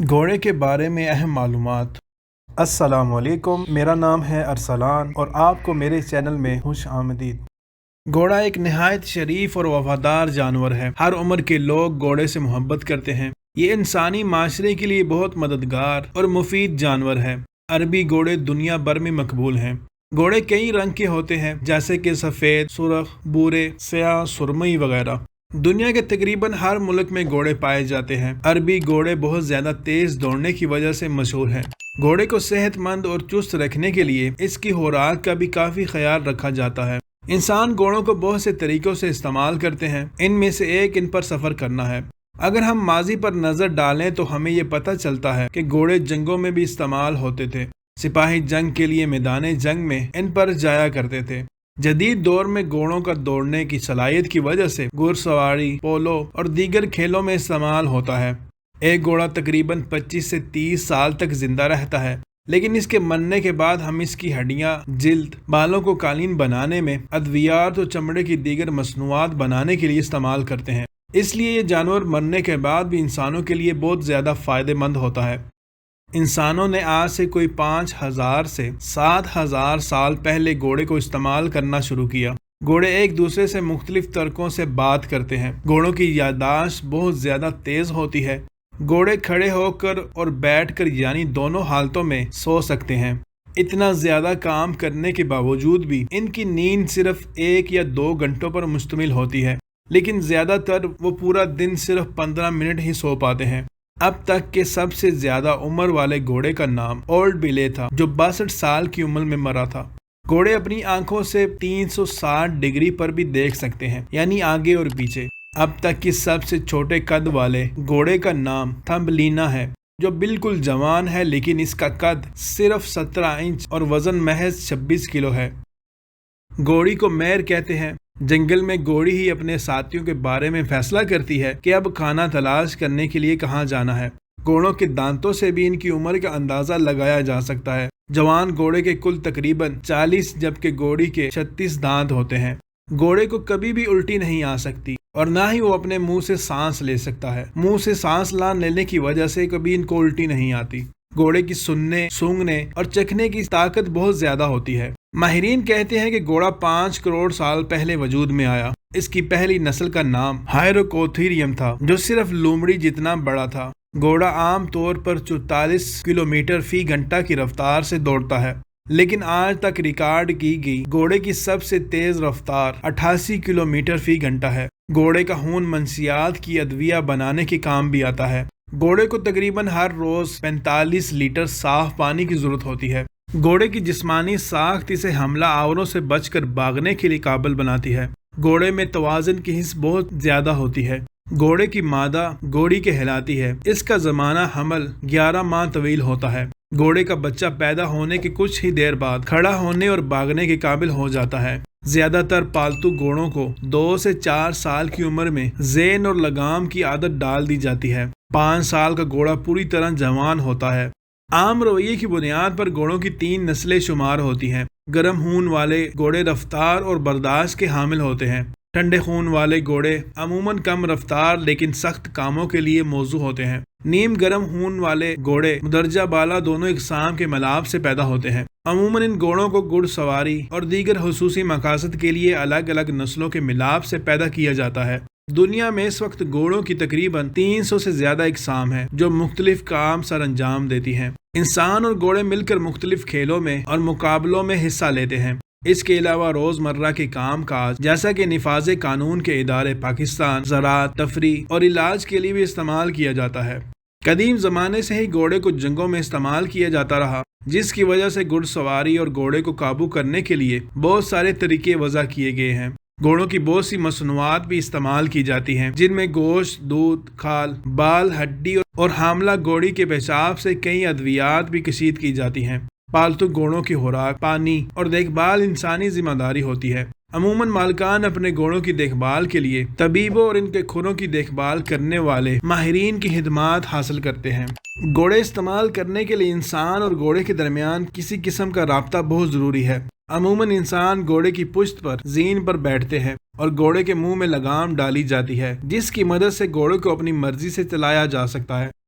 گھوڑے کے بارے میں اہم معلومات۔ السلام علیکم، میرا نام ہے ارسلان اور آپ کو میرے چینل میں خوش آمدید۔ گھوڑا ایک نہایت شریف اور وفادار جانور ہے۔ ہر عمر کے لوگ گھوڑے سے محبت کرتے ہیں۔ یہ انسانی معاشرے کے لیے بہت مددگار اور مفید جانور ہے۔ عربی گھوڑے دنیا بھر میں مقبول ہیں۔ گھوڑے کئی رنگ کے ہوتے ہیں، جیسے کہ سفید، سرخ، بھورے، سیاہ، سرمئی وغیرہ۔ دنیا کے تقریباً ہر ملک میں گھوڑے پائے جاتے ہیں۔ عربی گھوڑے بہت زیادہ تیز دوڑنے کی وجہ سے مشہور ہیں۔ گھوڑے کو صحت مند اور چست رکھنے کے لیے اس کی خوراک کا بھی کافی خیال رکھا جاتا ہے۔ انسان گھوڑوں کو بہت سے طریقوں سے استعمال کرتے ہیں، ان میں سے ایک ان پر سفر کرنا ہے۔ اگر ہم ماضی پر نظر ڈالیں تو ہمیں یہ پتہ چلتا ہے کہ گھوڑے جنگوں میں بھی استعمال ہوتے تھے۔ سپاہی جنگ کے لیے میدان جنگ میں ان پر جایا کرتے تھے۔ جدید دور میں گھوڑوں کا دوڑنے کی صلاحیت کی وجہ سے گھڑ سواری، پولو اور دیگر کھیلوں میں استعمال ہوتا ہے۔ ایک گھوڑا تقریباً 25 سے 30 سال تک زندہ رہتا ہے، لیکن اس کے مرنے کے بعد ہم اس کی ہڈیاں، جلد، بالوں کو قالین بنانے میں، ادویات اور چمڑے کی دیگر مصنوعات بنانے کے لیے استعمال کرتے ہیں۔ اس لیے یہ جانور مرنے کے بعد بھی انسانوں کے لیے بہت زیادہ فائدہ مند ہوتا ہے۔ انسانوں نے آج سے کوئی 5000 سے 7000 سال پہلے گھوڑے کو استعمال کرنا شروع کیا۔ گھوڑے ایک دوسرے سے مختلف طریقوں سے بات کرتے ہیں۔ گھوڑوں کی یادداشت بہت زیادہ تیز ہوتی ہے۔ گھوڑے کھڑے ہو کر اور بیٹھ کر یعنی دونوں حالتوں میں سو سکتے ہیں۔ اتنا زیادہ کام کرنے کے باوجود بھی ان کی نیند صرف 1 یا 2 گھنٹوں پر مشتمل ہوتی ہے، لیکن زیادہ تر وہ پورا دن صرف 15 منٹ ہی سو پاتے ہیں۔ اب تک کے سب سے زیادہ عمر والے گھوڑے کا نام اولڈ بیلے تھا، جو 62 سال کی عمر میں مرا تھا۔ گھوڑے اپنی آنکھوں سے 360 ڈگری پر بھی دیکھ سکتے ہیں، یعنی آگے اور پیچھے۔ اب تک کی سب سے چھوٹے قد والے گھوڑے کا نام تھمبلینا ہے، جو بالکل جوان ہے، لیکن اس کا قد صرف 17 انچ اور وزن محض 26 کلو ہے۔ گھوڑی کو مہر کہتے ہیں۔ جنگل میں گھوڑی ہی اپنے ساتھیوں کے بارے میں فیصلہ کرتی ہے کہ اب کھانا تلاش کرنے کے لیے کہاں جانا ہے۔ گھوڑوں کے دانتوں سے بھی ان کی عمر کا اندازہ لگایا جا سکتا ہے۔ جوان گھوڑے کے کل تقریباً 40 جبکہ گھوڑی کے 36 دانت ہوتے ہیں۔ گھوڑے کو کبھی بھی الٹی نہیں آ سکتی اور نہ ہی وہ اپنے منہ سے سانس لے سکتا ہے۔ منہ سے سانس لینے کی وجہ سے کبھی ان کو الٹی نہیں آتی۔ گھوڑے کی سننے، سونگھنے اور چکھنے کی طاقت بہت زیادہ ہوتی ہے۔ ماہرین کہتے ہیں کہ گھوڑا 5 کروڑ سال پہلے وجود میں آیا۔ اس کی پہلی نسل کا نام ہائروکوتھیریم تھا، جو صرف لومڑی جتنا بڑا تھا۔ گھوڑا عام طور پر 44 کلومیٹر فی گھنٹہ کی رفتار سے دوڑتا ہے، لیکن آج تک ریکارڈ کی گئی گھوڑے کی سب سے تیز رفتار 88 کلومیٹر فی گھنٹہ ہے۔ گھوڑے کا خون منشیات کی ادویہ بنانے کے کام بھی آتا ہے۔ گھوڑے کو تقریباً ہر روز 45 لیٹر صاف پانی کی ضرورت ہوتی ہے۔ گھوڑے کی جسمانی ساخت اسے حملہ آوروں سے بچ کر بھاگنے کے لیے قابل بناتی ہے۔ گھوڑے میں توازن کی حس بہت زیادہ ہوتی ہے۔ گھوڑے کی مادہ گھوڑی کہلاتی ہے۔ اس کا زمانہ حمل 11 ماہ طویل ہوتا ہے۔ گھوڑے کا بچہ پیدا ہونے کے کچھ ہی دیر بعد کھڑا ہونے اور بھاگنے کے قابل ہو جاتا ہے۔ زیادہ تر پالتو گھوڑوں کو 2 سے 4 سال کی عمر میں زین اور لگام کی عادت ڈال دی جاتی ہے۔ 5 سال کا گھوڑا پوری طرح جوان ہوتا ہے۔ عام رویے کی بنیاد پر گھوڑوں کی 3 نسلیں شمار ہوتی ہیں۔ گرم خون والے گھوڑے رفتار اور برداشت کے حامل ہوتے ہیں۔ ٹھنڈے خون والے گھوڑے عموماً کم رفتار لیکن سخت کاموں کے لیے موزوں ہوتے ہیں۔ نیم گرم خون والے گھوڑے مندرجہ بالا دونوں اقسام کے ملاپ سے پیدا ہوتے ہیں۔ عموماً ان گھوڑوں کو گھڑ سواری اور دیگر خصوصی مقاصد کے لیے الگ الگ نسلوں کے ملاپ سے پیدا کیا جاتا ہے۔ دنیا میں اس وقت گھوڑوں کی تقریباً 300 سے زیادہ اقسام ہیں، جو مختلف کام سر انجام دیتی ہیں۔ انسان اور گھوڑے مل کر مختلف کھیلوں میں اور مقابلوں میں حصہ لیتے ہیں۔ اس کے علاوہ روزمرہ کے کام کاج جیسا کہ نفاذ قانون کے ادارے پاکستان، زراعت، تفریح اور علاج کے لیے بھی استعمال کیا جاتا ہے۔ قدیم زمانے سے ہی گھوڑے کو جنگوں میں استعمال کیا جاتا رہا، جس کی وجہ سے گھڑ سواری اور گھوڑے کو قابو کرنے کے لیے بہت سارے طریقے وضع کیے گئے ہیں۔ گھوڑوں کی بہت سی مصنوعات بھی استعمال کی جاتی ہیں، جن میں گوشت، دودھ، کھال، بال، ہڈی اور حاملہ گھوڑی کے پیشاب سے کئی ادویات بھی کشید کی جاتی ہیں۔ پالتو گھوڑوں کی خوراک، پانی اور دیکھ بھال انسانی ذمہ داری ہوتی ہے۔ عموماً مالکان اپنے گھوڑوں کی دیکھ بھال کے لیے طبیبوں اور ان کے کھروں کی دیکھ بھال کرنے والے ماہرین کی خدمات حاصل کرتے ہیں۔ گھوڑے استعمال کرنے کے لیے انسان اور گھوڑے کے درمیان کسی قسم کا رابطہ بہت ضروری ہے۔ عموماً انسان گھوڑے کی پشت پر زین پر بیٹھتے ہیں اور گھوڑے کے منہ میں لگام ڈالی جاتی ہے، جس کی مدد سے گھوڑے کو اپنی مرضی سے چلایا جا سکتا ہے۔